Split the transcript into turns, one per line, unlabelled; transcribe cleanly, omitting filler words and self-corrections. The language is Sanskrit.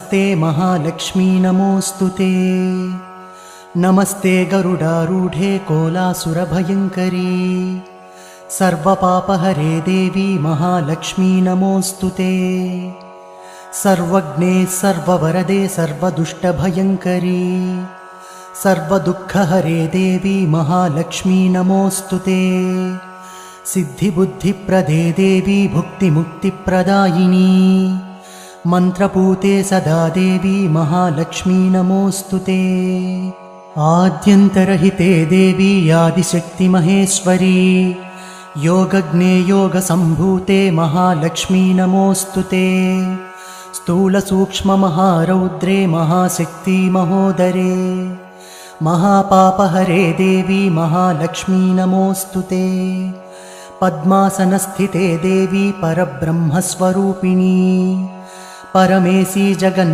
ते महालक्ष्मी नमोऽस्तुते। नमस्ते गरुडारूढे कोलासुरभयङ्करी सर्वपापहरे देवी महालक्ष्मी नमोऽस्तुते। सर्वज्ञे सर्ववरदे सर्वदुष्टभयङ्करी सर्वदुःखहरे देवी महालक्ष्मी नमोऽस्तुते। सिद्धिबुद्धिप्रदे देवी भुक्तिमुक्तिप्रदायिनी मंत्रपूते सदा देवी महालक्ष्मी नमोऽस्तुते। आद्यन्तरहिते देवी आदिशक्तिमहेश्वरी योगज्ञे योगसम्भूते महालक्ष्मी नमोऽस्तुते। स्थूलसूक्ष्ममहारौद्रे महाशक्ति महोदरे महापापहरे देवी महालक्ष्मी नमोऽस्तुते। पद्मासनस्थिते देवी परब्रह्मस्वरूपिणी परमेशी जगन्